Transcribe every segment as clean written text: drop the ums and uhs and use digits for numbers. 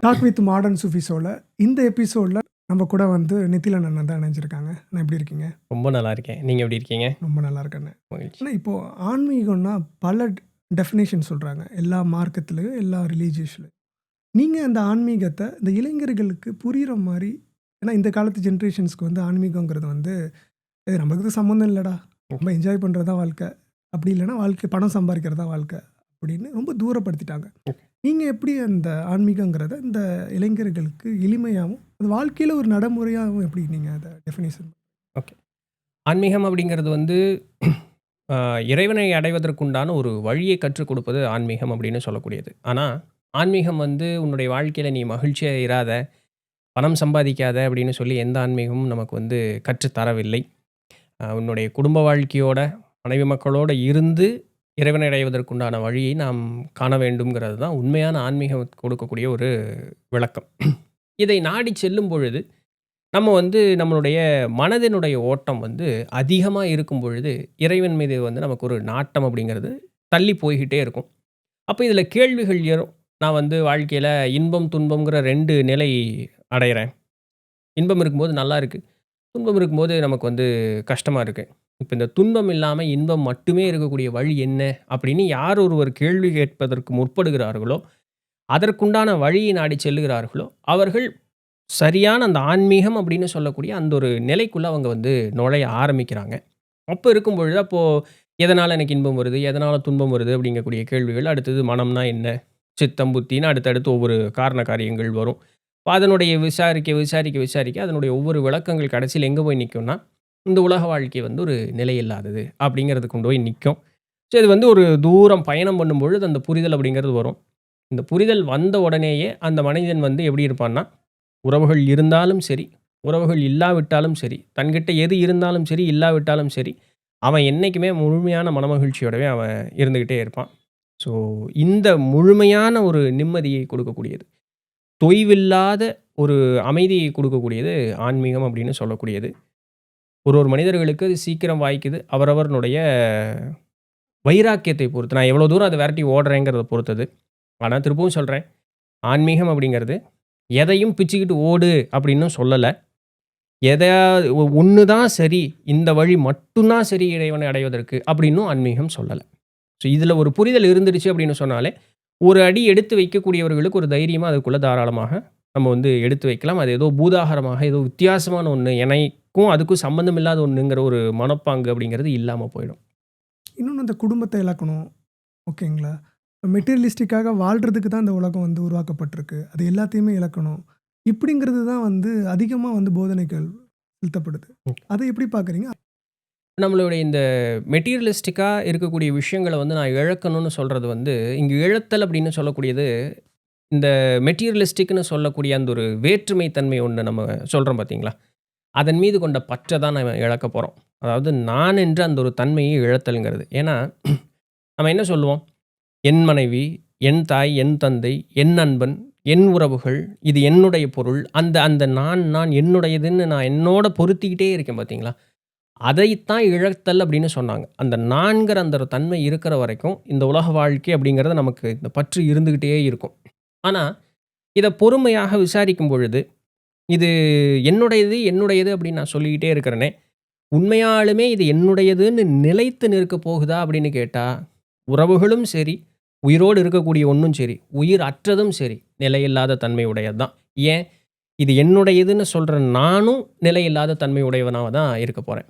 Talk with modern சூஃபிஸோல இந்த எபிசோடில் நம்ம கூட வந்து நித்திலன் அண்ணன் தான் இணைஞ்சிருக்காங்க. நான் எப்படி இருக்கீங்க? ரொம்ப நல்லா இருக்கேன். நீங்க எப்படி இருக்கீங்க? ரொம்ப நல்லா இருக்கேண்ணே. மகிழ்ச்சி. ஆனால் இப்போது ஆன்மீகம்னா பல டெஃபினேஷன் சொல்கிறாங்க, எல்லா மார்க்கத்துலேயும் எல்லா ரிலீஜியஸ்லையும். நீங்கள் அந்த ஆன்மீகத்தை இந்த இளைஞர்களுக்கு புரிகிற மாதிரி, ஏன்னா இந்த காலத்து ஜென்ரேஷன்ஸ்க்கு வந்து ஆன்மீகங்கிறது வந்து இது நம்மளுக்கு சம்மந்தம் இல்லைடா, ரொம்ப என்ஜாய் பண்ணுறது தான் வாழ்க்கை, அப்படி இல்லைன்னா வாழ்க்கை பணம் சம்பாதிக்கிறது தான் வாழ்க்கை அப்படின்னு ரொம்ப தூரப்படுத்திட்டாங்க. நீங்கள் எப்படி அந்த ஆன்மீகங்கிறத இந்த இளைஞர்களுக்கு எளிமையாகவும் அது வாழ்க்கையில் ஒரு நடைமுறையாகவும் எப்படி நீங்கள் அதை டெஃபினேஷன்? ஓகே. ஆன்மீகம் அப்படிங்கிறது வந்து இறைவனை அடைவதற்குண்டான ஒரு வழியை கற்றுக் கொடுப்பது ஆன்மீகம் அப்படின்னு சொல்லக்கூடியது. ஆனால் ஆன்மீகம் வந்து உன்னுடைய வாழ்க்கையில் நீ மகிழ்ச்சியாக இராத, பணம் சம்பாதிக்காத அப்படின்னு சொல்லி எந்த ஆன்மீகமும் நமக்கு வந்து கற்றுத்தரவில்லை. உன்னுடைய குடும்ப வாழ்க்கையோட மனைவி மக்களோடு இருந்து இறைவனை அடைவதற்குண்டான வழியை நாம் காண வேண்டும்ங்கிறது தான் உண்மையான ஆன்மீகம் கொடுக்கக்கூடிய ஒரு விளக்கம். இதை நாடி செல்லும் பொழுது நம்ம வந்து நம்மளுடைய மனதினுடைய ஓட்டம் வந்து அதிகமாக இருக்கும் பொழுது இறைவன் மீது வந்து நமக்கு ஒரு நாட்டம் அப்படிங்கிறது தள்ளி போய்கிட்டே இருக்கும். அப்போ இதில் கேள்விகள் ஏறும். நான் வந்து வாழ்க்கையில் இன்பம் துன்பங்கிற 2 நிலை அடைகிறேன். இன்பம் இருக்கும்போது நல்லா இருக்குது, துன்பம் இருக்கும்போது நமக்கு வந்து கஷ்டமாக இருக்குது. இப்போ இந்த துன்பம் இல்லாமல் இன்பம் மட்டுமே இருக்கக்கூடிய வழி என்ன அப்படின்னு யார் ஒருவர் கேள்வி கேட்பதற்கு முற்படுகிறார்களோ, அதற்குண்டான வழியை நாடி செல்லுகிறார்களோ, அவர்கள் சரியான அந்த ஆன்மீகம் அப்படின்னு சொல்லக்கூடிய அந்த ஒரு நிலைக்குள்ளே அவங்க வந்து நுழைய ஆரம்பிக்கிறாங்க. அப்போ இருக்கும் பொழுது அப்போது எதனால் எனக்கு இன்பம் வருது, எதனால் துன்பம் வருது அப்படிங்கக்கூடிய கேள்விகள், அடுத்தது மனம்னா என்ன, சித்தம் புத்தின்னு அடுத்தடுத்து ஒவ்வொரு காரண காரியங்கள் வரும். இப்போ அதனுடைய விசாரிக்க அதனுடைய ஒவ்வொரு விளக்கங்கள் கடைசியில் எங்கே போய் நிற்கும்னா, இந்த உலக வாழ்க்கை வந்து ஒரு நிலை இல்லாதது அப்படிங்கிறது கொண்டு போய் நிற்கும். ஸோ இது வந்து ஒரு தூரம் பயணம் பண்ணும்பொழுது அந்த புரிதல் அப்படிங்கிறது வரும். இந்த புரிதல் வந்த உடனேயே அந்த மனிதன் வந்து எப்படி இருப்பான்னா, உறவுகள் இருந்தாலும் சரி, உறவுகள் இல்லாவிட்டாலும் சரி, தன்கிட்ட எது இருந்தாலும் சரி, இல்லாவிட்டாலும் சரி, அவன் என்றைக்குமே முழுமையான மனமகிழ்ச்சியோடவே அவன் இருந்துக்கிட்டே இருப்பான். ஸோ இந்த முழுமையான ஒரு நிம்மதியை கொடுக்கக்கூடியது, தொய்வில்லாத ஒரு அமைதியை கொடுக்கக்கூடியது ஆன்மீகம் அப்படின்னு சொல்லக்கூடியது. ஒரு மனிதர்களுக்கு அது சீக்கிரம் வாய்க்குது. அவரவர்களுடைய வைராக்கியத்தை பொறுத்து. நான் எவ்வளோ தூரம் அதை விரட்டி ஓடுறேங்கிறத பொறுத்தது. ஆனால் திரும்பவும் சொல்கிறேன், ஆன்மீகம் அப்படிங்கிறது எதையும் பிச்சுக்கிட்டு ஓடு அப்படின்னும் சொல்லலை. எதையாவது ஒன்று தான் சரி, இந்த வழி மட்டும்தான் சரி இறைவனை அடைவதற்கு அப்படின்னும் ஆன்மீகம் சொல்லலை. ஸோ இதில் ஒரு புரிதல் இருந்துருச்சு அப்படின்னு சொன்னாலே, ஒரு அடி எடுத்து வைக்கக்கூடியவர்களுக்கு ஒரு தைரியமாக அதுக்குள்ளே தாராளமாக நம்ம வந்து எடுத்து வைக்கலாம். அது ஏதோ பூதாகரமாக ஏதோ வித்தியாசமான ஒன்று, எனக்கும் அதுக்கும் சம்மந்தம் இல்லாத ஒன்றுங்கிற ஒரு மனப்பாங்கு அப்படிங்கிறது இல்லாமல் போயிடும். இன்னொன்று அந்த குடும்பத்தை இழக்கணும், ஓகேங்களா? மெட்டீரியலிஸ்டிக்காக வாழ்கிறதுக்கு தான் இந்த உலகம் வந்து உருவாக்கப்பட்டிருக்கு, அது எல்லாத்தையுமே இழக்கணும் இப்படிங்கிறது தான் வந்து அதிகமாக வந்து போதனைகள் செலுத்தப்படுது. அதை எப்படி பார்க்குறீங்க? நம்மளுடைய இந்த மெட்டீரியலிஸ்டிக்காக இருக்கக்கூடிய விஷயங்களை வந்து நான் இழக்கணும்னு சொல்கிறது வந்து, இங்கே இழத்தல் அப்படின்னு சொல்லக்கூடியது, இந்த மெட்டீரியலிஸ்டிக்னு சொல்லக்கூடிய அந்த ஒரு வேற்றுமை தன்மை ஒன்று நம்ம சொல்கிறோம் பார்த்தீங்களா, அதன் மீது கொண்ட பற்றை தான் நம்ம இழக்க போகிறோம். அதாவது நான் என்ற அந்த ஒரு தன்மையை இழத்தல்ங்கிறது. ஏன்னா நம்ம என்ன சொல்லுவோம், என் மனைவி, என் தாய், என் தந்தை, என் நண்பன், என் உறவுகள், இது என்னுடைய பொருள், அந்த அந்த நான் என்னுடையதுன்னு நான் என்னோட பொருத்திக்கிட்டே இருக்கேன் பார்த்தீங்களா, அதைத்தான் இழத்தல் அப்படின்னு சொன்னாங்க. அந்த நான்கிற அந்த ஒரு தன்மை இருக்கிற வரைக்கும் இந்த உலக வாழ்க்கை அப்படிங்கிறது நமக்கு இந்த பற்று இருந்துக்கிட்டே இருக்கும். ஆனால் இதை பொறுமையாக விசாரிக்கும் பொழுது, இது என்னுடையது அப்படின்னு நான் சொல்லிக்கிட்டே இருக்கிறேனே, உண்மையாலுமே இது என்னுடையதுன்னு நிலைத்து நிற்க போகுதா அப்படின்னு கேட்டால், உறவுகளும் சரி, உயிரோடு இருக்கக்கூடிய ஒன்றும் சரி, உயிர் அற்றதும் சரி, நிலையில்லாத தன்மை உடையது தான். ஏன், இது என்னுடையதுன்னு சொல்கிற நானும் நிலையில்லாத தன்மை உடையவனாக தான் இருக்க போகிறேன்.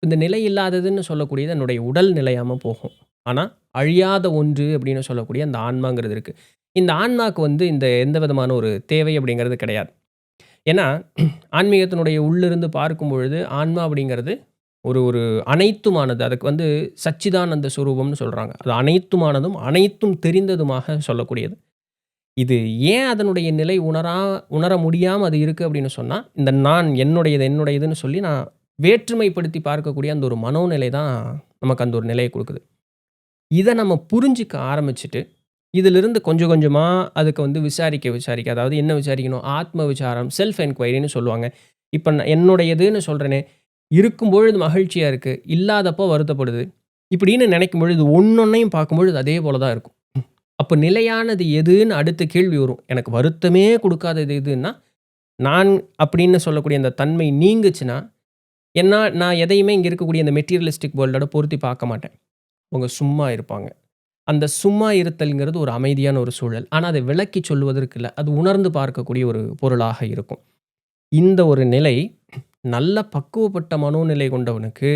இந்த நிலை இல்லாததுன்னு சொல்லக்கூடியது என்னுடைய உடல் நிலையாமல் போகும். ஆனால் அழியாத ஒன்று அப்படின்னு சொல்லக்கூடிய அந்த ஆன்மாங்கிறது இருக்குது. இந்த ஆன்மாவுக்கு வந்து இந்த எந்த விதமான ஒரு தேவை அப்படிங்கிறது கிடையாது. ஏன்னா ஆன்மீகத்தினுடைய உள்ளிருந்து பார்க்கும் பொழுது ஆன்மா அப்படிங்கிறது ஒரு ஒரு அனைத்துமானது. அதுக்கு வந்து சச்சிதானந்த சுரூபம்னு சொல்கிறாங்க. அது அனைத்துமானதும் அனைத்தும் தெரிந்ததுமாக சொல்லக்கூடியது. இது ஏன் அதனுடைய நிலை உணர முடியாமல் அது இருக்குது அப்படின்னு சொன்னால், இந்த நான் என்னுடையதுன்னு சொல்லி நான் வேற்றுமைப்படுத்தி பார்க்கக்கூடிய அந்த ஒரு மனோநிலை தான் நமக்கு அந்த ஒரு நிலையை கொடுக்குது. இதை நம்ம புரிஞ்சிக்க ஆரம்பிச்சுட்டு, இதிலிருந்து கொஞ்சம் கொஞ்சமாக அதுக்கு வந்து விசாரிக்க, அதாவது என்ன விசாரிக்கணும், ஆத்ம விசாரம், செல்ஃப் என்கொயரின்னு சொல்லுவாங்க. இப்போ என்னுடையதுன்னு சொல்கிறேனே, இருக்கும்பொழுது மகிழ்ச்சியாக இருக்குது, இல்லாதப்போ வருத்தப்படுது இப்படின்னு நினைக்கும் பொழுது ஒன்னொன்னையும் பார்க்கும்பொழுது அதே போல தான் இருக்கும். அப்போ நிலையானது எதுன்னு அடுத்த கேள்வி வரும். எனக்கு வருத்தமே குடுக்காதது எதுன்னா, நான் அப்படின்னு சொல்லக்கூடிய அந்த தன்மை நீங்குச்சுன்னா, ஏன்னா நான் எதையுமே இங்க இருக்கக்கூடிய இந்த மெட்டீரியலிஸ்டிக் வேர்ல்டோட பொருத்தி பார்க்க மாட்டேன். அவங்க சும்மா இருப்பாங்க. அந்த சும்மா இருத்தல்ங்கிறது ஒரு அமைதியான ஒரு சூழல். ஆனா அதை விளக்கி சொல்லுவதற்கு இல்ல. அது உணர்ந்து பார்க்கக்கூடிய ஒரு பொருளாக இருக்கும். இந்த ஒரு நிலை நல்ல பக்குவப்பட்ட மனோநிலை கொண்டவனுக்கு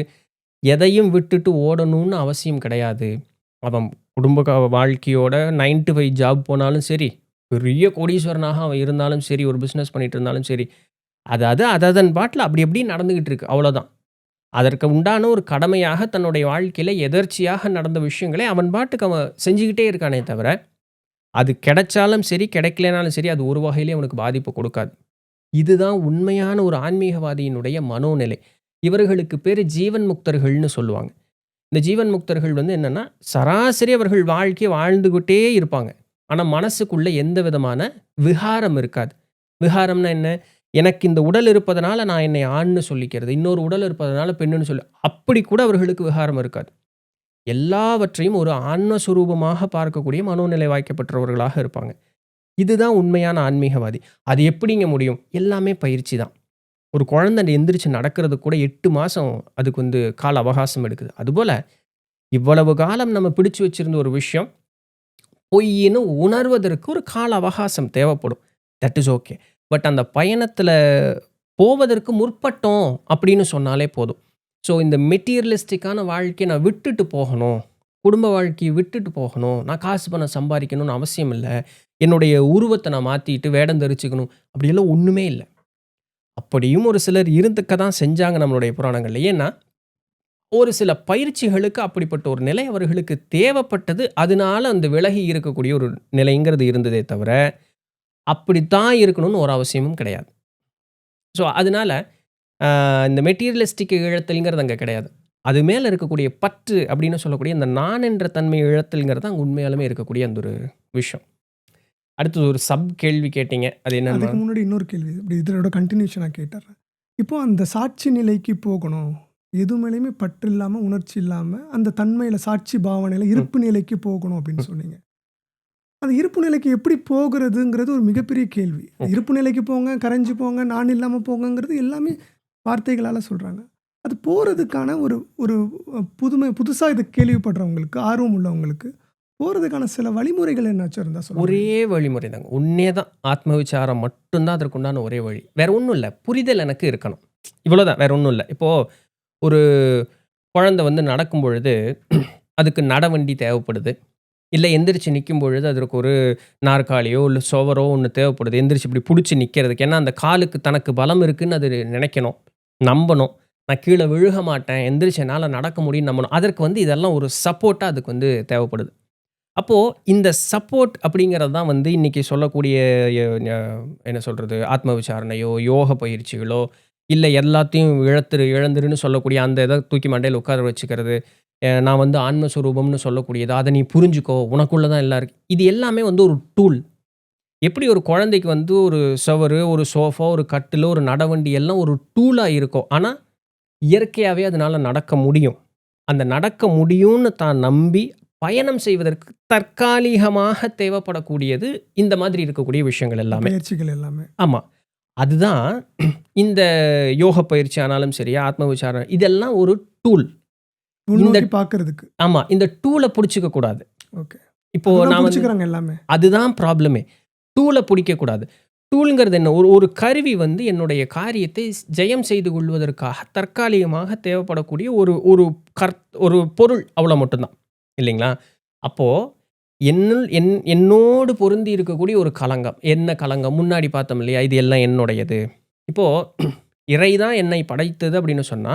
எதையும் விட்டுட்டு ஓடணும்னு அவசியம் கிடையாது. அவன் குடும்ப வாழ்க்கையோட 9 to 5 ஜாப் போனாலும் சரி, பெரிய கோடீஸ்வரனாக அவன் இருந்தாலும் சரி, ஒரு பிசினஸ் பண்ணிட்டு இருந்தாலும் சரி, அது அதன் பாட்டுல அப்படி அப்படி நடந்துகிட்டு இருக்கு. அவ்வளோதான். அதற்கு உண்டான ஒரு கடமையாக தன்னுடைய வாழ்க்கையில எதர்ச்சியாக நடந்த விஷயங்களை அவன் பாட்டுக்கு அவன் செஞ்சுக்கிட்டே இருக்கானே தவிர, அது கிடைச்சாலும் சரி, கிடைக்கலைனாலும் சரி, அது ஒரு வகையிலயும் அவனுக்கு பாதிப்பு கொடுக்காது. இதுதான் உண்மையான ஒரு ஆன்மீகவாதியினுடைய மனோநிலை. இவர்களுக்கு பேரு ஜீவன் முக்தர்கள்னு சொல்லுவாங்க. இந்த ஜீவன் முக்தர்கள் வந்து என்னன்னா, சராசரி அவர்கள் வாழ்க்கைய வாழ்ந்துகிட்டே இருப்பாங்க. ஆனா மனசுக்குள்ள எந்த விதமான விகாரம் இருக்காது. விகாரம்னா என்ன? எனக்கு இந்த உடல் இருப்பதனால நான் என்னை ஆண்ன்னு சொல்லிக்கிறது. இன்னொரு உடல் இருப்பதனால பெண்ணுன்னு அப்படி கூட அவர்களுக்கு விகாரம் இருக்காது. எல்லாவற்றையும் ஒரு ஆன்ம சுரூபமாக பார்க்கக்கூடிய மனோநிலை வாய்க்கப்பட்டவர்களாக இருப்பாங்க. இதுதான் உண்மையான ஆன்மீகவாதி. அது எப்படிங்க முடியும்? எல்லாமே பயிற்சி தான். ஒரு குழந்தை எந்திரிச்சு நடக்கிறதுக்கு கூட 8 மாசம் அதுக்கு வந்து கால அவகாசம் எடுக்குது. அதுபோல இவ்வளவு காலம் நம்ம பிடிச்சு வச்சிருந்த ஒரு விஷயம், பொய்ன்னு உணர்வதற்கு ஒரு கால அவகாசம் தேவைப்படும். That is okay. பட் அந்த பயணத்தில போவதற்கு முற்பட்டோம் அப்படின்னு சொன்னாலே போதும். ஸோ இந்த மெட்டீரியலிஸ்டிக்கான வாழ்க்கைய நான் விட்டுட்டு போகணும். குடும்ப வாழ்க்கைய விட்டுட்டு போகணும். நான் காசு பணம் சம்பாரிக்கணும்னு அவசியம் இல்ல. என்னுடைய உருவத்த நான் மாத்திட்டு வேடம் தரிச்சுக்கணும். அப்படியெல்லாம் ஒண்ணுமே இல்ல. அப்படியும் ஒரு சிலர் இருந்துக்க தான் செஞ்சாங்க நம்மளுடைய புராணங்கள்ல. ஏன்னா, ஒரு சில பயிற்சிகளுக்கு அப்படிப்பட்ட ஒரு நிலை அவர்களுக்கு தேவைப்பட்டது. அதனால அந்த விலகி இருக்கக்கூடிய ஒரு நிலைங்கிறது இருந்ததே தவிர, அப்படித்தான் இருக்கணும்னு ஒரு அவசியமும் கிடையாது. ஸோ, அதனால இந்த மெட்டீரியலிஸ்டிக் இழத்தல்ங்கிறது அங்க கிடையாது. அது மேல இருக்கக்கூடிய பற்று அப்படின்னு சொல்லக்கூடிய இந்த நான் என்ற தன்மை இழத்தல்ங்கிறது அங்க உண்மையாலுமே இருக்கக்கூடிய அந்த ஒரு விஷயம். அடுத்தது ஒரு சப் கேள்வி கேட்டீங்க. அது என்னன்னா அதுக்கு முன்னாடி இன்னொரு கேள்வி. இப்படி இதோட கன்டினியூஷனா கேட்டுர்றேன். இப்போ அந்த சாட்சி நிலைக்கு போகணும். எது மேலயுமே பற்று இல்லாம, உணர்ச்சி இல்லாம, அந்த தன்மையில சாட்சி பாவனையில இருப்பு நிலைக்கு போகணும் அப்படின்னு சொன்னீங்க. அந்த இருப்பு நிலைக்கு எப்படி போகுறதுங்கிறது ஒரு மிகப்பெரிய கேள்வி. ஓகே. இருப்பு நிலைக்கு போங்க, கரைஞ்சு போங்க, நான் இல்லாம போங்கங்கிறது எல்லாமே வார்த்தைகளால சொல்றாங்க. அது போறதுக்கான ஒரு ஒரு புதுசா இத கேள்விப்படுறவங்களுக்கு, ஆர்வம் உள்ளவங்களுக்கு, போறதுக்கான சில வழிமுறைகள் என்னாச்சும் இருந்தா சொல்ல ஒரே முடியுமா? வழிமுறை தாங்க. ஒண்ணே தான். ஆத்ம விசாரம் மட்டும் தான் அதற்குண்டான ஒரே வழி. வேற ஒண்ணும் இல்ல. புரிதல் எனக்கு இருக்கணும். இவ்வளோதான். வேற ஒண்ணும் இல்ல. இப்போ ஒரு குழந்தை வந்து நடக்கும் பொழுது, அதுக்கு நடவண்டி தேவைப்படுது. இல்ல எந்திரிச்சு நிக்கும் பொழுது, அதற்கு ஒரு நாற்காலியோ, இல்ல சுவரோ ஒண்ணு தேவைப்படுது. எந்திரிச்சு இப்படி புடிச்சு நிக்கிறதுக்கு. ஏன்னா, அந்த காலுக்கு தனக்கு பலம் இருக்குன்னு அது நினைக்கணும். நம்பணும். நான் கீழ விழுக மாட்டேன். எந்திரிச்சு என்னால நடக்க முடியும்னு நம்பணும். அதற்கு வந்து இதெல்லாம் ஒரு சப்போர்ட்டா அதுக்கு வந்து தேவைப்படுது. அப்போ இந்த சப்போர்ட் அப்படிங்கிறது தான் வந்து இன்னைக்கு சொல்லக்கூடிய ய ஞ என்ன சொல்றது? ஆத்ம விசாரணையோ, யோக பயிற்சிகளோ, இல்ல எல்லாத்தையும் இழந்துருன்னு சொல்லக்கூடிய அந்த இத தூக்கி மண்டையில உட்கார வச்சுக்கிறது. நான் வந்து ஆன்ம ஸ்வரூபம்னு சொல்லக்கூடியது. அத நீ புரிஞ்சுக்கோ. உனக்குள்ள தான் எல்லாம் இருக்கு. இது எல்லாமே வந்து ஒரு டூல். எப்படி ஒரு குழந்தைக்கு வந்து ஒரு சுவரு, ஒரு சோஃபா, ஒரு கட்டிலு, ஒரு நடவண்டி எல்லாம் ஒரு டூலா இருக்கோ. ஆனா, இயற்கையாவே அதனால நடக்க முடியும். அந்த நடக்க முடியும்னு தான் நம்பி பயணம் செய்வதற்கு தற்காலிகமாக தேவைப்படக்கூடியது இந்த மாதிரி இருக்கக்கூடிய விஷயங்கள் எல்லாமே. பயிற்சிகள் எல்லாமே. ஆமா. அதுதான் இந்த யோக பயிற்சி ஆனாலும் சரி, ஆத்ம விசாரணை இதெல்லாம் ஒரு டூல். இந்த உள்நோக்கி பார்க்கறதுக்கு. ஆமா. இந்த டூல புடிச்சுக்க கூடாது. ஓகே. இப்போ அதுதான் நான் வந்து புடிச்சுக்கிறாங்க எல்லாமே. அதுதான் ப்ராப்ளமே. டூல புடிக்கக்கூடாது. டூல்ங்கிறது என்ன? ஒரு ஒரு கருவி வந்து என்னுடைய காரியத்தை ஜெயம் செய்து கொள்வதற்காக தற்காலிகமாக தேவைப்படக்கூடிய ஒரு ஒரு ஒரு பொருள் அவ்வளோ மட்டும் தான். இல்லைங்களா? அப்போ என்னோடு பொருந்தி இருக்கக்கூடிய ஒரு களங்கம். என்ன களங்கம்? முன்னாடி பார்த்தோம் இல்லையா? இது எல்லாம் என்னுடையது. இப்போ இறை தான் என்னை படைத்தது அப்படின்னு சொன்னா,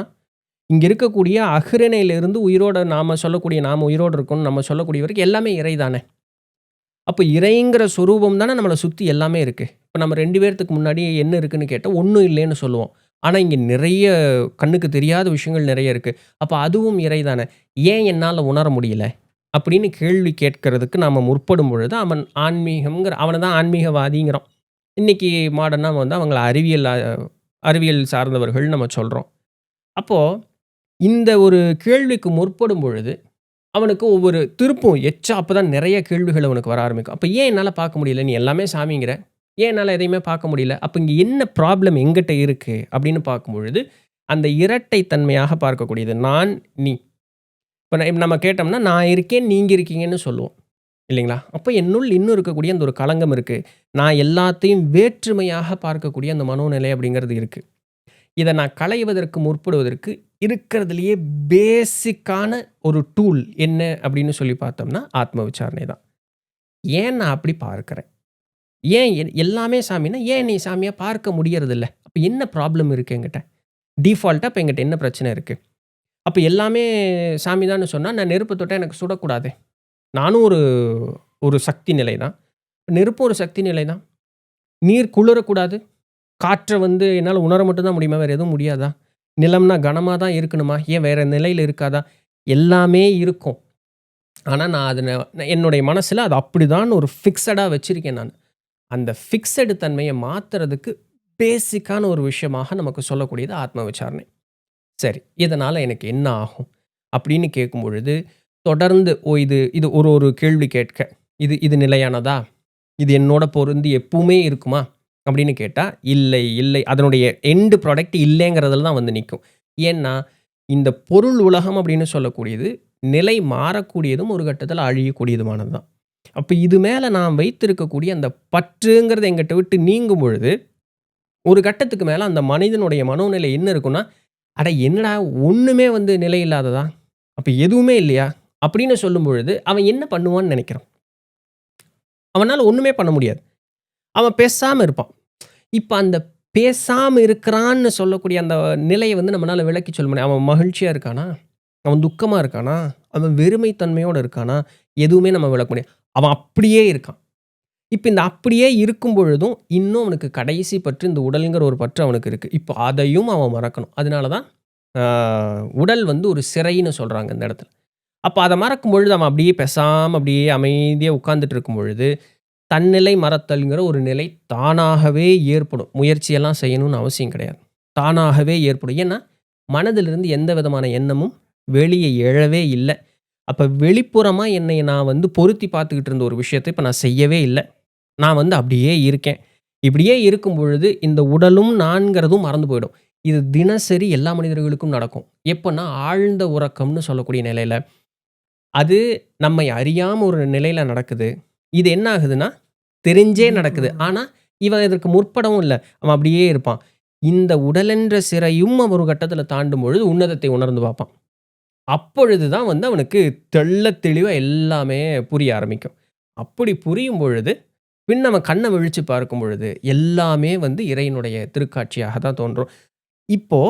இங்க இருக்கக்கூடிய அஃறிணையிலிருந்து உயிரோட நாம உயிரோட இருக்கோம்னு நம்ம சொல்லக்கூடிய வரைக்கும் எல்லாமே இறை தானே. அப்ப இறைங்கிற சொரூபம் தானே நம்மள சுத்தி எல்லாமே இருக்கு. இப்ப நம்ம 2 பேர்த்துக்கு முன்னாடி என்ன இருக்குன்னு கேட்டா, ஒண்ணும் இல்லைன்னு சொல்லுவோம். ஆனா, இங்க நிறைய கண்ணுக்கு தெரியாத விஷயங்கள் நிறைய இருக்கு. அப்ப அதுவும் இறை தானே. ஏன் என்னால உணர முடியல? அப்படின்னு கேள்வி கேட்கறதுக்கு நாம முற்படும் பொழுது, அவன தான் ஆன்மீகவாதிங்கிறோம். இன்னைக்கு மாடர்னா வந்து அவங்கள அறிவியல் சார்ந்தவர்கள்னு நம்ம சொல்றோம். அப்போ இந்த ஒரு கேள்விக்கு முற்படும் பொழுது அவனுக்கு ஒவ்வொரு திருப்பும் எச்சா அப்பதான் நெறைய கேள்விகள் அவனுக்கு வர ஆரம்பிக்கும். அப்ப ஏன் என்னால பார்க்க முடியல? நீ எல்லாமே சாமிங்கிற. ஏன் என்னால எதையுமே பார்க்க முடியல? அப்ப இங்க என்ன ப்ராப்ளம் எங்கிட்ட இருக்கு? அப்படின்னு பார்க்கும்பொழுது, அந்த இரட்டை தன்மையாக பார்க்கக்கூடியது. நான், நீ. இப்ப நம்ம கேட்டோம்னா, நான் இருக்கேன், நீங்க இருக்கீங்கன்னு சொல்லுவோம். இல்லைங்களா? அப்ப என்னுள் இன்னும் இருக்கக்கூடிய அந்த ஒரு களங்கம் இருக்கு. நான் எல்லாத்தையும் வேற்றுமையாக பார்க்கக்கூடிய அந்த மனோநிலை அப்படிங்கிறது இருக்கு. இத நான் களைவதற்கு முற்படுவதற்கு இருக்கிறதுலயே பேசிக்கான ஒரு டூல் என்ன அப்படின்னு சொல்லி பார்த்தோம்னா, ஆத்ம விசாரணை தான். ஏன் நான் அப்படி பார்க்கிறேன்? ஏன் எல்லாமே சாமின்னா, ஏன் நீ சாமியா பார்க்க முடியறதில்ல? அப்ப என்ன ப்ராப்ளம் இருக்கு என்கிட்ட? டிஃபால்ட்டா அப்ப என்கிட்ட என்ன பிரச்சனை இருக்கு? அப்ப எல்லாமே சாமி தான்னு சொன்னா, நான் நெருப்பு தொட்டா எனக்கு சுடக்கூடாதே! நானும் ஒரு ஒரு சக்தி நிலை தான். நெருப்பும் ஒரு சக்தி நிலை தான். நீர் குளிரக்கூடாது. காற்ற வந்து என்னால உணர மட்டும் தான் முடியுமா? வேற எதுவும் முடியாதா? நிலம்னா கனமா தான் இருக்கணுமா? ஏன் வேற நிலையில இருக்காதா? எல்லாமே இருக்கும். ஆனா, நான் அத என்னுடைய மனசுல அது அப்படிதான் ஒரு ஃபிக்ஸடா வச்சிருக்கேன் நானு. அந்த ஃபிக்ஸடு தன்மைய மாத்துறதுக்கு பேசிக்கான ஒரு விஷயமாக நமக்கு சொல்லக்கூடியது ஆத்ம விசாரணை. சரி, இதனால எனக்கு என்ன ஆகும்? அப்படின்னு கேட்கும் பொழுது, தொடர்ந்து இது இது ஒரு ஒரு கேள்வி கேட்க, இது நிலையானதா? இது என்னோட பொருந்தி எப்பவுமே இருக்குமா? அப்படின்னு கேட்டா, இல்லை, இல்லை. அதனுடைய எண்ட் ப்ராடக்ட் இல்லைங்கிறதுல தான் வந்து நிக்கும். ஏன்னா, இந்த பொருள் உலகம் அப்படின்னு சொல்லக்கூடியது, நிலை மாறக்கூடியதும், ஒரு கட்டத்தில அழியக்கூடியதுமானது தான். அப்ப இது மேல நான் வைத்திருக்கக்கூடிய அந்த பற்றுங்கிறது என்கிட்ட விட்டு நீங்கும் பொழுது, ஒரு கட்டத்துக்கு மேல அந்த மனிதனுடைய மனோநிலை என்ன இருக்கும்னா, "அட என்னடா ஒண்ணுமே வந்து நிலை இல்லாததா? அப்ப எதுவுமே இல்லையா?" அப்படின்னு சொல்லும் பொழுது, அவன் என்ன பண்ணுவான்னு நெனைக்கிறோம்? அவனால ஒண்ணுமே பண்ண முடியாது. அவன் பேசாம இருப்பான். இப்ப அந்த பேசாம இருக்கிறான்னு சொல்லக்கூடிய அந்த நிலைய வந்து நம்மனால விளக்கி சொல்ல முடியும். அவன் மகிழ்ச்சியா இருக்கானா? அவன் துக்கமா இருக்கானா? அவன் வெறுமை தன்மையோட இருக்கானா? எதுவுமே நம்ம விளக்க முடியாது. அவன் அப்படியே இருக்கான். இப்ப இந்த அப்படியே இருக்கும் பொழுதும், இன்னும் அவனுக்கு கடைசி பற்று இந்த உடல்ங்கிற ஒரு பற்று அவனுக்கு இருக்கு. இப்ப அதையும் அவன் மறக்கணும். அதனால தான் ஆ உடல் வந்து ஒரு சிறைன்னு சொல்றாங்க இந்த இடத்துல. அப்ப அத மறக்கும் பொழுது அவன் அப்படியே பேசாம அப்படியே அமைதியா உட்கார்ந்துட்டு இருக்கும் பொழுது, தன்னிலை மறத்தல்ங்கிற ஒரு நிலை தானாகவே ஏற்படும். முயற்சியெல்லாம் செய்யணும்னு அவசியம் கிடையாது. தானாகவே ஏற்படும். ஏன்னா, மனதிலிருந்து எந்த விதமான எண்ணமும் வெளிய எழவே இல்ல. அப்ப வெளிப்புறமா என்னைய நான் வந்து பொருத்தி பார்த்துக்கிட்டு இருந்த ஒரு விஷயத்த இப்ப நான் செய்யவே இல்ல. நான் வந்து அப்படியே இருக்கேன். இப்படியே இருக்கும் பொழுது, இந்த உடலும் நான்கிறதும் மறந்து போயிடும். இது தினசரி எல்லா மனிதர்களுக்கும் நடக்கும். எப்பன்னா, ஆழ்ந்த உறக்கம்னு சொல்லக்கூடிய நிலையில. அது நம்மை அறியாம ஒரு நிலையில நடக்குது. இது என்ன ஆகுதுன்னா, தெரிஞ்சே நடக்குது. ஆனா, இவன் இதற்கு முற்படவும் இல்ல. அவன் அப்படியே இருப்பான். இந்த உடலென்ற சிறையும் அவன் ஒரு கட்டத்தில தாண்டும் பொழுது, உன்னதத்தை உணர்ந்து பார்ப்பான். அப்பொழுது தான் வந்து அவனுக்கு தெள்ளத் தெளிவா எல்லாமே புரிய ஆரம்பிக்கும். அப்படி புரியும் பொழுது, பின் அவன் கண்ண விழிச்சு பார்க்கும் பொழுது, எல்லாமே வந்து இறைவனுடைய திருக்காட்சியாக தான் தோன்றும். இப்போ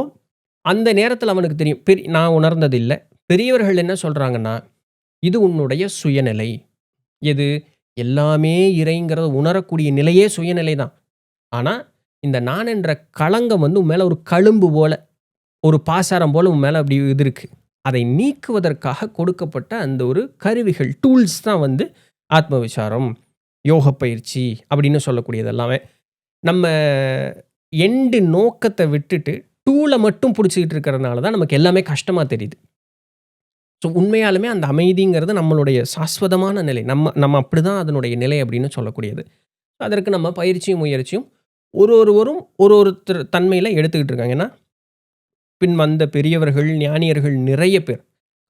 அந்த நேரத்தில அவனுக்கு தெரியும். நான் உணர்ந்தது இல்ல. பெரியவர்கள் என்ன சொல்றாங்கன்னா, "இது உன்னுடைய சுயநிலை." எது? எல்லாமே இறைங்கிறத உணரக்கூடிய நிலையே சுயநிலை தான். ஆனா, இந்த நான் என்ற களங்கம் வந்து உன் மேல ஒரு கழும்பு போல, ஒரு பாசாரம் போல உன் மேல அப்படி இது இருக்கு. அதை நீக்குவதற்காக கொடுக்கப்பட்ட அந்த ஒரு கருவிகள், டூல்ஸ் தான் வந்து ஆத்ம விசாரம், யோக பயிற்சி அப்படின்னு சொல்லக்கூடியது எல்லாமே. நம்ம எண்ட் நோக்கத்த விட்டுட்டு, டூல மட்டும் புடிச்சுக்கிட்டு இருக்கிறதுனால தான் நமக்கு எல்லாமே கஷ்டமா தெரியுது. ஸோ உண்மையாலுமே அந்த அமைதிங்கிறது நம்மளுடைய சாஸ்வதமான நிலை. நம்ம நம்ம அப்படிதான் அதனுடைய நிலை அப்படின்னு சொல்லக்கூடியது. அதற்கு நம்ம பயிற்சியும், முயற்சியும் ஒருவரும் ஒரு தன்மையில எடுத்துக்கிட்டு இருக்காங்க. ஏன்னா, பின் வந்த பெரியவர்கள், ஞானியர்கள் நிறைய பேர்.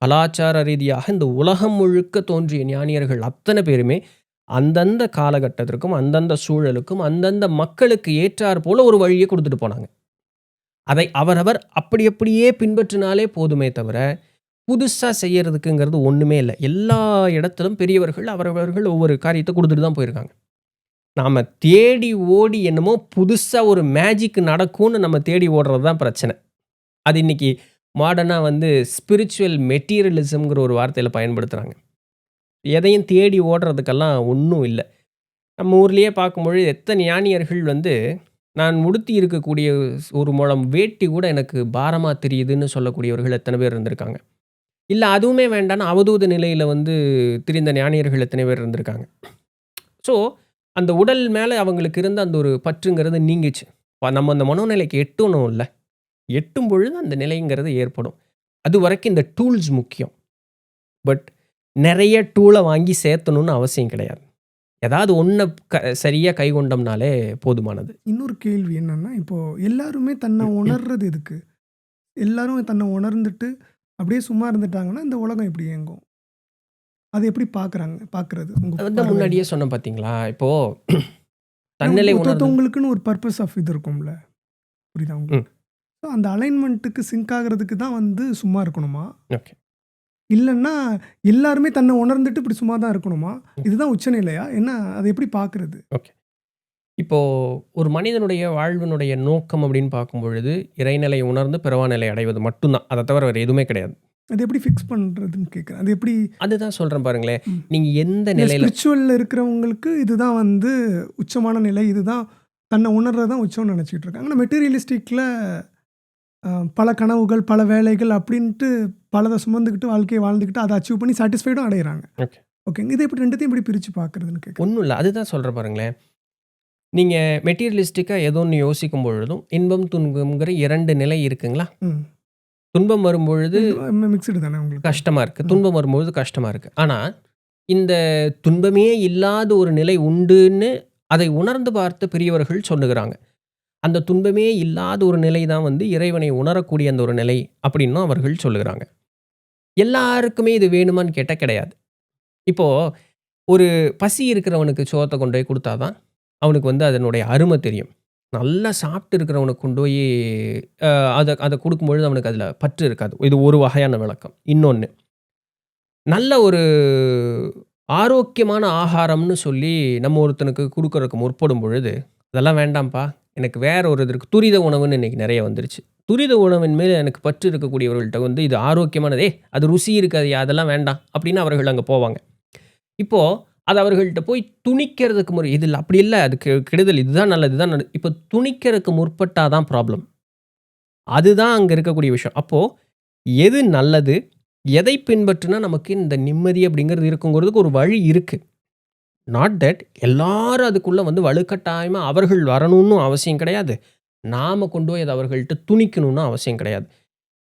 கலாச்சார ரீதியாக இந்த உலகம் முழுக்க தோன்றிய ஞானியர்கள் அத்தன பேருமே, அந்தந்த காலகட்டத்திற்கும், அந்தந்த சூழலுக்கும், அந்தந்த மக்களுக்கு ஏற்றார் போல ஒரு வழிய குடுத்துட்டு போனாங்க. அதை அவரவர் அப்படி அப்படியே பின்பற்றினாலே போதுமே தவிர, புதுசா செய்யறதுக்குங்கிறது ஒண்ணுமே இல்ல. எல்லா இடத்திலும் பெரியவர்கள் அவரவர்கள் ஒவ்வொரு காரியத்த குடுத்துட்டு தான் போயிருக்காங்க. நாம தேடி ஓடி என்னமோ புதுசா ஒரு மேஜிக் நடக்கும்னு நம்ம தேடி ஓடுறது தான் பிரச்சனை. அது இன்னைக்கு மாடர்னா வந்து ஸ்பிரிச்சுவல் மெட்டீரியலிசம்ங்கிற ஒரு வார்த்தையில பயன்படுத்துறாங்க. எதையும் தேடி ஓடுறதுக்கெல்லாம் ஒண்ணும் இல்ல. நம்ம ஊர்லயே பார்க்கும்பொழுது எத்தனை ஞானியர்கள் வந்து, நான் உடுத்தி இருக்கக்கூடிய ஒரு முழம் வேட்டி கூட எனக்கு பாரமா தெரியுதுன்னு சொல்லக்கூடியவர்கள் எத்தன பேர் இருந்திருக்காங்க. இல்ல அதுவுமே வேண்டான்னு அவதூத நிலையில வந்து திரிந்த ஞானியர்கள் எத்தனை பேர் இருந்திருக்காங்க. ஸோ, அந்த உடல் மேல அவங்களுக்கு இருந்த அந்த ஒரு பற்றுங்கிறது நீங்கிச்சு. நம்ம அந்த மனோநிலைக்கு எட்டணும்ல. எட்டும் பொழுது அந்த நிலைங்கிறது ஏற்படும். அதுவரைக்கும் இந்த டூல்ஸ் முக்கியம். பட் நிறைய டூல வாங்கி சேர்த்தணும்னு அவசியம் கிடையாது. ஏதாவது ஒண்ண சரியா கைக்கொண்டோம்னாலே போதுமானது. இன்னொரு கேள்வி என்னன்னா, இப்போ எல்லாருமே தன்னை உணர்றது எதுக்கு? எல்லாரும் தன்னை உணர்ந்துட்டு அப்படியே சும்மா இருந்துட்டாங்கன்னா, இந்த உலகம் எப்படி இயங்கும்? அது எப்படி பார்க்குறது உங்க அதான் பார்வையில? முன்னாடியே சொன்னேன் பார்த்தீங்களா? இப்போ ஏன்னா தன்னிலை உணர்தல் ஒருத்தவங்களுக்குன்னு ஒரு பர்ப்பஸ் ஆஃப் இது இருக்கும்ல. புரியுதா ம். உங்களுக்கு? ஸோ அந்த அலைன்மென்ட்டுக்கு சிங்க் ஆகுறதுக்கு தான் வந்து சும்மா இருக்கணுமா? ஓகே. இல்லன்னா எல்லாருமே தன்னை உணர்ந்துட்டு இப்படி சும்மா தான் இருக்கணுமா? இதுதான் உச்சநிலையா? என்ன அதை எப்படி பார்க்குறது? ஓகே. இப்போ ஒரு மனிதனுடைய வாழ்வினுடைய நோக்கம் அப்படின்னு பார்க்கும் பொழுது, இறைநிலை உணர்ந்து பிறவாநிலை அடைவது மட்டும் தான். அத தவிர வேற எதுவுமே கிடையாது. அது எப்படி ஃபிக்ஸ் பண்றதுன்னு கேட்குறேன். அது எப்படி? அதுதான் சொல்றேன் பாருங்களேன். ம். நீங்க எந்த இல்ல நிலையில ஸ்பிரிச்சுவல்ல இருக்கிறவங்களுக்கு இதுதான் வந்து உச்சமான நிலை. இதுதான் தன்னை உணர்றது தான் உச்சம்னு நினச்சிட்டு இருக்காங்க. ஆனா மெட்டீரியலிஸ்டிக்ல பல கனவுகள், பல வேலைகள் அப்படின்ட்டு பலதை சுமந்துக்கிட்டு வாழ்க்கையை வாழ்ந்துக்கிட்டு அதை அச்சீவ் பண்ணி சாட்டிஸ்ஃபைடும் அடையிறாங்க. ஓகே. ஓகேங்க. இதை எப்படி 2த்தையும் எப்படி பிரிச்சு பார்க்குறதுன்னு கேட்குறேன். ஒண்ணும் இல்ல. அதுதான் சொல்றேன் பாருங்களேன். நீங்க மெட்டீரியலிஸ்டிக்கா ஏதோ ஒண்ணு யோசிக்கும் பொழுதும், இன்பம், துன்பம்ங்கிற 2 நிலை இருக்குங்களா? ம். துன்பம் வரும்பொழுது மிக்ஸ்டு தானே உங்களுக்கு? கஷ்டமா இருக்கு. ம். துன்பம் வரும்பொழுது கஷ்டமா இருக்கு. ஆனா, இந்த துன்பமே இல்லாத ஒரு நிலை உண்டுன்னு அதை உணர்ந்து பார்த்த பெரியவர்கள் சொல்லுகிறாங்க. அந்த துன்பமே இல்லாத ஒரு நிலை தான் வந்து இறைவனை உணரக்கூடிய அந்த ஒரு நிலை அப்படின்னும் அவர்கள் சொல்லுகிறாங்க. எல்லாருக்குமே இது வேணுமான்னு கேட்டா கிடையாது. இப்போ ஒரு பசி இருக்கிறவனுக்கு சோத்த கொண்டு போய் குடுத்தா தான், அவனுக்கு வந்து அதனுடைய அருமை தெரியும். நல்லா சாப்பிட்டு இருக்கிறவனுக்கு கொண்டு போய் அத குடுக்கும்பொழுது அவனுக்கு அதில பற்று இருக்காது. இது ஒரு வகையான விளக்கம். இன்னொன்னு, நல்ல ஒரு ஆரோக்கியமான ஆகாரம்னு சொல்லி நம்ம ஒருத்தனுக்கு குடுக்குறதுக்கு முற்படும் பொழுது, "அதெல்லாம் வேண்டாம்ப்பா. எனக்கு வேற ஒரு இது இருக்கு." துரித உணவுன்னு இன்னைக்கு நெறைய வந்துருச்சு. துரித உணவின் மேல் எனக்கு பற்று இருக்கக்கூடியவர்கள்ட்ட வந்து இது ஆரோக்கியமானது. "ஏய் அது ருசி இருக்காதுய்யா. அதெல்லாம் வேண்டாம்." அப்படின்னு அவர்கள் அங்க போவாங்க. இப்போ அது அவர்கள்ட்ட போய் துணிக்கிறதுக்கு இதில அப்படி இல்ல. அதுக்கு கெடுதல். இதுதான் நல்லது. இதுதான் நல்லது. இப்ப துணிக்கிறதுக்கு முற்பட்டா தான் ப்ராப்ளம். அதுதான் அங்க இருக்கக்கூடிய விஷயம். அப்போ எது நல்லது? எதை பின்பற்றினா நமக்கு இந்த நிம்மதி அப்படிங்கிறது இருக்குங்கிறதுக்கு ஒரு வழி இருக்கு. நாட் தட் எல்லாரும் அதுக்குள்ள வந்து வலுக்கட்டாயமா அவர்கள் வரணும்னு அவசியம் கிடையாது. நாம கொண்டு போய் அத அவர்கள்ட்ட துணிக்கணும்னு அவசியம் கிடையாது.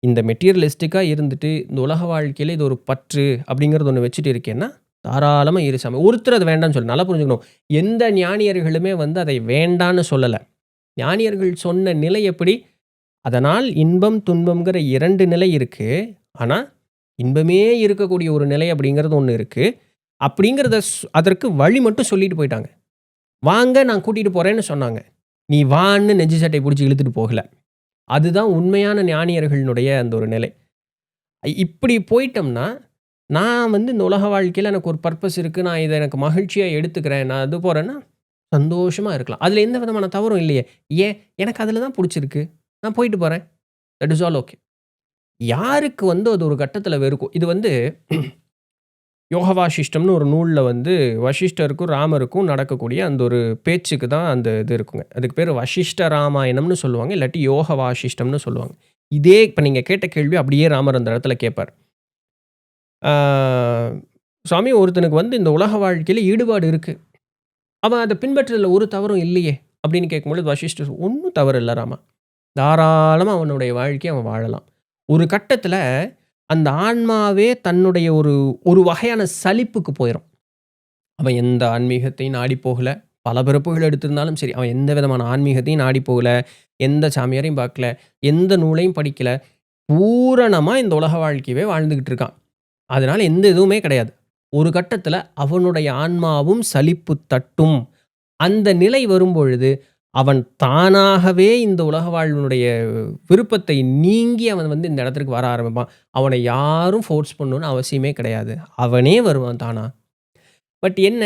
இந்த மெட்டீரியலிஸ்டிக்கா இருந்துட்டு, இந்த உலக வாழ்க்கையில இது ஒரு பற்று அப்படிங்கிறது ஒண்ணு வச்சுட்டு இருக்கேன்னா, தாராளமா இரு சாமி. ஒருத்தர் அத வேண்டான்னு சொல்லல. நல்லா புரிஞ்சுக்கணும். எந்த ஞானியர்களுமே வந்து அதை வேண்டான்னு சொல்லல. ஞானியர்கள் சொன்ன நிலை எப்படி? அதனால் இன்பம், துன்பம்ங்கிற 2 நிலை இருக்கு. ஆனா, இன்பமே இருக்கக்கூடிய ஒரு நிலை அப்படிங்கிறது ஒண்ணு இருக்கு. அப்படிங்கிறத அதற்கு வழி மட்டும் சொல்லிட்டு போயிட்டாங்க. வாங்க நான் கூட்டிட்டு போறேன்னு சொன்னாங்க. நீ வான்னு நெஞ்சு சட்டைய புடிச்சு இழுத்துட்டு போகல. அதுதான் உண்மையான ஞானியர்களுடைய அந்த ஒரு நிலை. இப்படி போயிட்டோம்னா, நான் வந்து இந்த உலக வாழ்க்கையில எனக்கு ஒரு பர்ப்பஸ் இருக்கு. நான் இத எனக்கு மகிழ்ச்சியா எடுத்துக்கிறேன். நான் அது போறேன்னா, சந்தோஷமா இருக்கலாம். அதுல எந்த விதமான தவறும் இல்லையே. ஏன்? எனக்கு அதுல தான் புடிச்சிருக்கு. நான் போயிட்டு போறேன். That is all okay. யாருக்கு வந்து அது ஒரு கட்டத்தில வெறுக்கும். இது வந்து யோக வாசிஷ்டம்னு ஒரு நூல்ல வந்து வசிஷ்டருக்கும், ராமருக்கும் நடக்கக்கூடிய அந்த ஒரு பேச்சுக்கு தான் அந்த இது இருக்குங்க. அதுக்கு பேரு வசிஷ்ட ராமாயணம்னு சொல்லுவாங்க. இல்லாட்டி யோக வாசிஷ்டம்னு சொல்லுவாங்க. இதே இப்ப நீங்க கேட்ட கேள்வி அப்படியே ராமர் அந்த இடத்துல கேட்பார். ஆ "சுவாமி ஒருத்தனுக்கு வந்து இந்த உலக வாழ்க்கையில ஈடுபாடு இருக்கு. அவன் அத பின்பற்றுறதுல ஒரு தவறும் இல்லையே!" அப்படின்னு கேட்கும்பொழுது வசிஷ்டர் "ஒண்ணும் தவறு இல்ல ராமா. தாராளமா அவனுடைய வாழ்க்கைய அவன் வாழலாம்." ஒரு கட்டத்தில அந்த ஆன்மாவே தன்னுடைய ஒரு ஒரு வகையான சலிப்புக்கு போயிரும். அவன் எந்த ஆன்மீகத்தையும் நாடி போகல. பல பிறப்புகள் எடுத்திருந்தாலும் சரி, அவன் எந்த விதமான ஆன்மீகத்தையும் நாடி போகல. எந்த சாமியாரையும் பார்க்கல. எந்த நூலையும் படிக்கல. பூரணமா இந்த உலக வாழ்க்கையவே வாழ்ந்துகிட்டு இருக்கான். அதனால எந்த இதுவுமே கிடையாது. ஒரு கட்டத்தில அவனுடைய ஆன்மாவும் சலிப்பு தட்டும். அந்த நிலை வரும்பொழுது, அவன் தானாகவே இந்த உலக வாழ்வினுடைய விருப்பத்தை நீங்கி அவன் வந்து இந்த இடத்திற்கு வர ஆரம்பிப்பான். அவனை யாரும் ஃபோர்ஸ் பண்ணணும்னு அவசியமே கிடையாது. அவனே வருவான் தானா. பட் என்ன,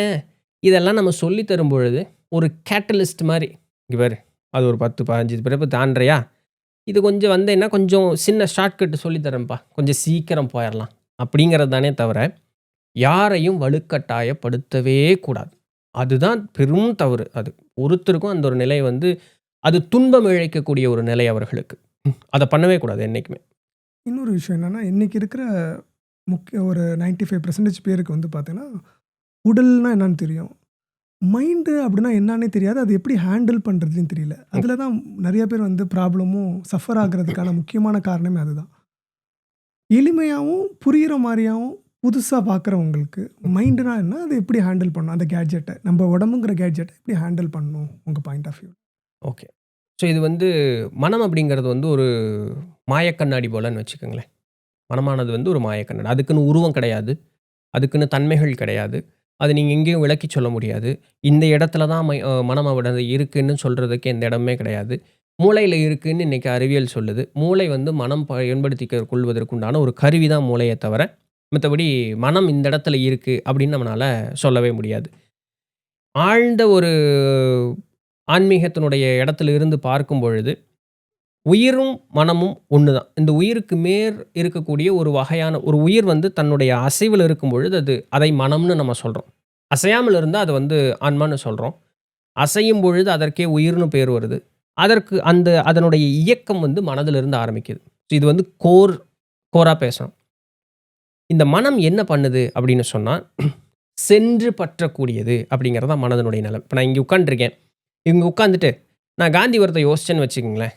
இதெல்லாம் நம்ம சொல்லி தரும் பொழுது, ஒரு கேட்டலிஸ்ட் மாரி, "இங்க பாரு, அது ஒரு 10, 15 பிறப்பு தாண்டுறியா? இது கொஞ்சம் வந்தேன்னா, கொஞ்சம் சின்ன ஷார்ட்கட் சொல்லி தரேன்ப்பா. கொஞ்சம் சீக்கிரம் போயிறலாம்." அப்படிங்கிறது தானே தவிர, யாரையும் வலுக்கட்டாயப்படுத்தவே கூடாது. அதுதான் பெரும் தவறு அது. ஒருத்தருக்கும் அந்த ஒரு நிலை வந்து, அது துன்பம் இழைக்கக்கூடிய ஒரு நிலை அவர்களுக்கு. அத பண்ணவே கூடாது என்னைக்குமே. இன்னொரு விஷயம் என்னன்னா, இன்னைக்கு இருக்கிற ஒரு 95% பேருக்கு வந்து பார்த்தீங்கன்னா, உடல்னா என்னன்னு தெரியும். மைண்டு அப்படின்னா என்னான்னே தெரியாது. அது எப்படி ஹேண்டில் பண்றதுன்னு தெரியல. அதில தான் நெறைய பேர் வந்து ப்ராப்ளமும் சஃபர் ஆகுறதுக்கான முக்கியமான காரணமே அதுதான். எளிமையாவும், புரியிற மாரியாவும் புதுசா பார்க்குறவங்களுக்கு மைண்டுனா என்ன? அத எப்படி ஹேண்டில் பண்ணணும்? அந்த கேட்ஜெட்ட நம்ம உடம்புங்கிற கேட்ஜெட்ட எப்படி ஹேண்டில் பண்ணணும்? உங்க point of view. Okay. So இது வந்து மனம் அப்படிங்கிறது வந்து ஒரு மாயக்கண்ணாடி போலன்னு வச்சுக்கோங்களேன். மனமானது வந்து ஒரு மாயக்கண்ணாடி. அதுக்குன்னு உருவம் கிடையாது. அதுக்குன்னு தன்மைகள் கிடையாது. அது நீங்க எங்கேயும் விளக்கி சொல்ல முடியாது. இந்த இடத்துல தான் மனம் அவனது இருக்குன்னு சொல்றதுக்கு எந்த இடமுமே கிடையாது. மூளையில இருக்குன்னு இன்னைக்கு அறிவியல் சொல்லுது. மூளை வந்து மனம் பயன்படுத்திக் கொள்வதற்கு உண்டான ஒரு கருவி தான் மூளையே தவிர, மத்தபடி மனம் இந்த இடத்துல இருக்கு அப்படின்னு நம்மனால சொல்லவே முடியாது. ஆழ்ந்த ஒரு ஆன்மீகத்தினுடைய இடத்துல இருந்து பார்க்கும் பொழுது, உயிரும், மனமும் ஒண்ணு தான். இந்த உயிருக்கு மேல் இருக்கக்கூடிய ஒரு வகையான ஒரு உயிர் வந்து தன்னுடைய அசைவுல இருக்கும் பொழுது, அதை மனம்னு நம்ம சொல்றோம். அசையாமல் இருந்தா அது வந்து ஆன்மான்னு சொல்றோம். அசையும் பொழுது அதற்கே உயிர்ன்னு பேர் வருது. அதற்கு அதனுடைய இயக்கம் வந்து மனதிலிருந்து ஆரம்பிக்குது. இது வந்து கோரா பேசணும். இந்த மனம் என்ன பண்ணுது அப்படின்னு சொன்னா, சென்று பற்றக்கூடியது அப்படிங்கிறது தான் மனதினுடைய நலம். இப்ப நான் இங்க உட்கார்ந்துருக்கேன். இங்க உட்கார்ந்துட்டு நான் காந்திபுரத்த யோசிச்சேன்னு வச்சுக்கங்களேன்.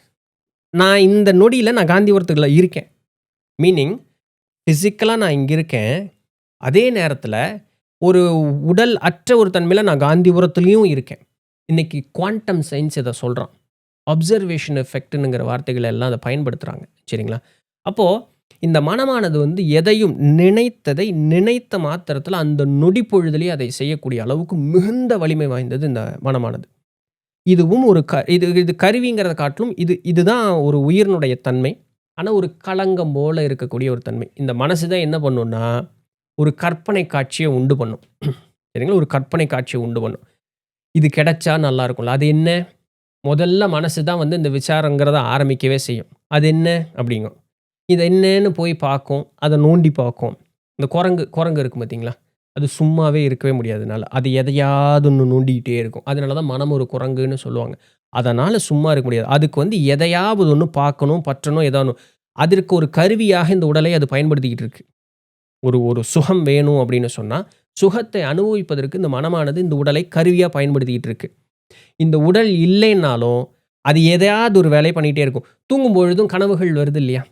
நான் இந்த நொடியில நான் காந்திபுரத்துக்குள்ள இருக்கேன். மீனிங் பிசிக்கலா நான் இங்க இருக்கேன். அதே நேரத்தில ஒரு உடல் அற்ற ஒரு தன்மையில நான் காந்திபுரத்திலயும் இருக்கேன். இன்னைக்கு குவாண்டம் சயன்ஸ் இத சொல்றான். அப்சர்வேஷன் எஃபெக்ட்ங்கிற வார்த்தைகள எல்லாம் அத பயன்படுத்துறாங்க. சரிங்களா? அப்போ இந்த மனமானது வந்து எதையும் நினைத்ததை நினைத்த மாத்திரத்தில அந்த நொடி பொழுதிலேயே அதை செய்யக்கூடிய அளவுக்கு மிகுந்த வலிமை வாய்ந்தது இந்த மனமானது. இதுவும் ஒரு இது கருவிங்கிறத காட்டிலும் இதுதான் ஒரு உயிரினுடைய தன்மை. ஆனா ஒரு களங்கம் போல இருக்கக்கூடிய ஒரு தன்மை. இந்த மனசு தான் என்ன பண்ணும்னா, ஒரு கற்பனை காட்சிய உண்டு பண்ணும். சரிங்களா? ஒரு கற்பனை காட்சிய உண்டு பண்ணும். இது கிடைச்சா நல்லா இருக்கும்ல. அது என்ன? முதல்ல மனசு தான் வந்து இந்த விசாரங்கிறத ஆரம்பிக்கவே செய்யும். அது என்ன? அப்படிங்கும். இது என்னன்னு போய் பார்க்கும். அத நோண்டி பார்க்கும். இந்த குரங்கு இருக்கும் பார்த்தீங்களா? அது சும்மாவே இருக்கவே முடியாது அதுனால. அது எதையாவது ஒண்ணு நோண்டிக்கிட்டே இருக்கும். அதனால தான் மனம் ஒரு குரங்குன்னு சொல்லுவாங்க. அதனால சும்மா இருக்க முடியாது. அதுக்கு வந்து எதையாவது ஒண்ணு பார்க்கணும், பற்றணும், ஏதோ ஒண்ணு. அதற்கு ஒரு கருவியாக இந்த உடலை அது பயன்படுத்திக்கிட்டு இருக்கு. ஒரு சுகம் வேணும் அப்படின்னு சொன்னா, சுகத்தை அனுபவிப்பதற்கு இந்த மனமானது இந்த உடலை கருவியா பயன்படுத்திக்கிட்டு இருக்கு. இந்த உடல் இல்லைன்னாலும், அது எதையாவது ஒரு வேலைய பண்ணிட்டே இருக்கும். தூங்கும் பொழுதும் கனவுகள் வருது இல்லையா?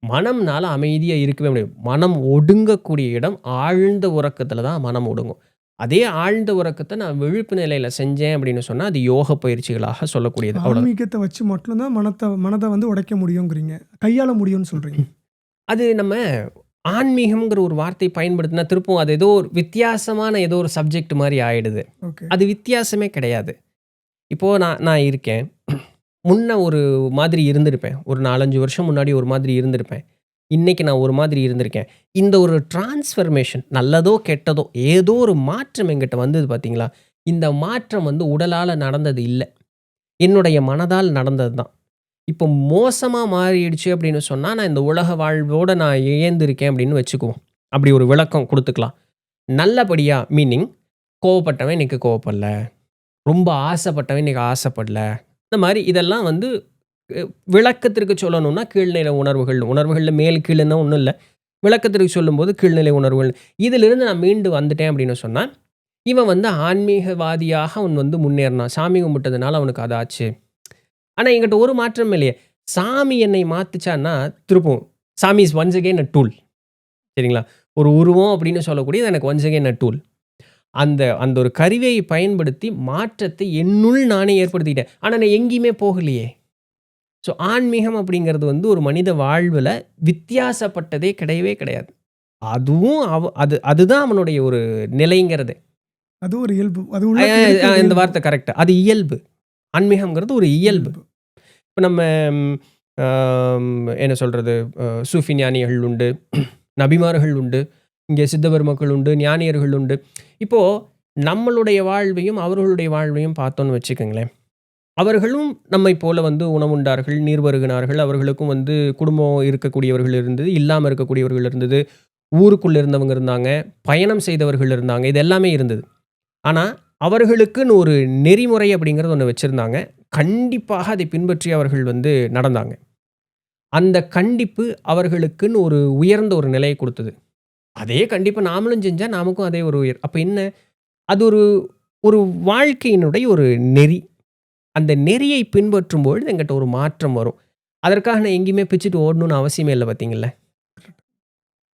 மனம்னால அமைதியா இருக்கவே முடியாது. மனம் ஒடுங்கக்கூடிய இடம் ஆழ்ந்த உறக்கத்தில தான் மனம் ஒடுங்கும். அதே ஆழ்ந்த உறக்கத்த நான் விழிப்பு நிலையில செஞ்சேன் அப்படின்னு சொன்னா, அது யோக பயிற்சிகளாக சொல்லக்கூடியது. அவ்வளோதான். ஆன்மீகத்த வச்சு மட்டும் தான் மனத வந்து உடைக்க முடியுங்கிறீங்க. கையாள முடியும்னு சொல்றீங்க. அது நம்ம ஆன்மீகம்ங்கிற ஒரு வார்த்தை பயன்படுத்தினா, திருப்பவும் அது ஏதோ ஒரு வித்தியாசமான ஏதோ ஒரு சப்ஜெக்ட் மாரி ஆயிடுது. ஓகே. அது வித்தியாசமே கிடையாது. இப்போ நான் இருக்கேன். முன்ன ஒரு மாதிரி இருந்திருப்பேன். ஒரு 4, 5 வருஷம் முன்னாடி ஒரு மாதிரி இருந்திருப்பேன். இன்னைக்கு நான் ஒரு மாதிரி இருந்திருக்கேன். இந்த ஒரு டிரான்ஸ்ஃபர்மேஷன் நல்லதோ, கெட்டதோ ஏதோ ஒரு மாற்றம் என்கிட்ட வந்தது பார்த்தீங்களா? இந்த மாற்றம் வந்து உடலால நடந்தது இல்ல. என்னுடைய மனதால் நடந்தது தான். இப்போ மோசமா மாறிடுச்சு அப்படின்னு சொன்னா, நான் இந்த உலக வாழ்வோட நான் இயைந்திருக்கேன் அப்படின்னு வச்சுக்குவோம். அப்படி ஒரு விளக்கம் குடுத்துக்கலாம். நல்லபடியா மீனிங் கோவப்பட்டவன் இன்னைக்கு கோவப்படல. ரொம்ப ஆசைப்பட்டவன் இன்னைக்கு ஆசைப்படல. இந்த மாரி இதெல்லாம் வந்து அ விளக்கத்திற்கு சொல்லணும்னா கீழ்நிலை உணர்வுகள். உணர்வுகள்ல மேல் கீழுன்னு ஒண்ணும் இல்ல. விளக்கத்திற்கு சொல்லும்போது கீழ்நிலை உணர்வுகள். இதிலிருந்து நான் மீண்டு வந்துட்டேன் அப்படின்னு சொன்னா, இவன் வந்து ஆன்மீகவாதியாக அவன் வந்து முன்னேறினான். சாமி கும்பிட்டதுனால அவனுக்கு அது ஆச்சு. ஆனா என்கிட்ட ஒரு மாற்றமும் இல்லையே. சாமி என்னை மாத்துச்சான்னா, திருப்பவும் சாமி is once again a tool. சரிங்களா? ஒரு உருவம் அப்படின்னு சொல்லக்கூடியது எனக்கு ஒன்ஸ் அகைன் அ டூல். அந்த அந்த ஒரு கருவியை பயன்படுத்தி மாற்றத்தை என்னுள் நானே ஏற்படுத்திக்கிட்டேன். ஆனா நான் எங்கேயுமே போகலையே. ஸோ ஆன்மீகம் அப்படிங்கிறது வந்து ஒரு மனித வாழ்வுல வித்தியாசப்பட்டதே கிடையவே கிடையாது. அதுவும் அதுதான் அவனுடைய ஒரு நிலைங்கிறது. அது ஒரு இயல்பு. அது உள்ளக்க இருக்கிற இந்த இயல்பு. வார்த்தை கரெக்ட். அது இயல்பு. ஆன்மீகம்ங்கிறது ஒரு இயல்பு. இயல்பு. இப்ப நம்ம என்ன சொல்றது? சூஃபி ஞானிகள் உண்டு. நபிமார்கள் உண்டு. இங்கே சித்த பெருமக்கள் உண்டு. ஞானியர்கள் உண்டு. இப்போ நம்மளுடைய வாழ்வையும், அவர்களுடைய வாழ்வையும் பார்த்தோம்னு வச்சுக்கங்களேன். அவர்களும் நம்மைப் போல வந்து உணவுண்டார்கள், நீர் பருகினார்கள். அவர்களுக்கும் வந்து குடும்பம் இருக்கக்கூடியவர்கள் இருந்தது, இல்லாம இருக்கக்கூடியவர்கள் இருந்தது. ஊருக்குள்ள இருந்தவங்க இருந்தாங்க, பயணம் செய்தவர்கள் இருந்தாங்க. இது எல்லாமே இருந்தது. ஆனா, அவர்களுக்குன்னு ஒரு நெறிமுறை அப்படிங்கிறது ஒண்ணு வச்சிருந்தாங்க. கண்டிப்பாக அதை பின்பற்றி அவர்கள் வந்து நடந்தாங்க. அந்த கண்டிப்பு அவர்களுக்குன்னு ஒரு உயர்ந்த ஒரு நிலையை குடுத்தது. அதே கண்டிப்ப நாமளும் செஞ்சா நமக்கும் அதே ஒரு அப்ப என்ன? அது ஒரு ஒரு வாழ்க்கையினுடைய ஒரு நெறி. அந்த நெறியை பின்பற்றும் பொழுது என்கிட்ட ஒரு மாற்றம் வரும். அதற்காக நான் எங்கேயுமே பிச்சுட்டு ஓடணும்னு அவசியமே இல்ல பார்த்தீங்கள்ல.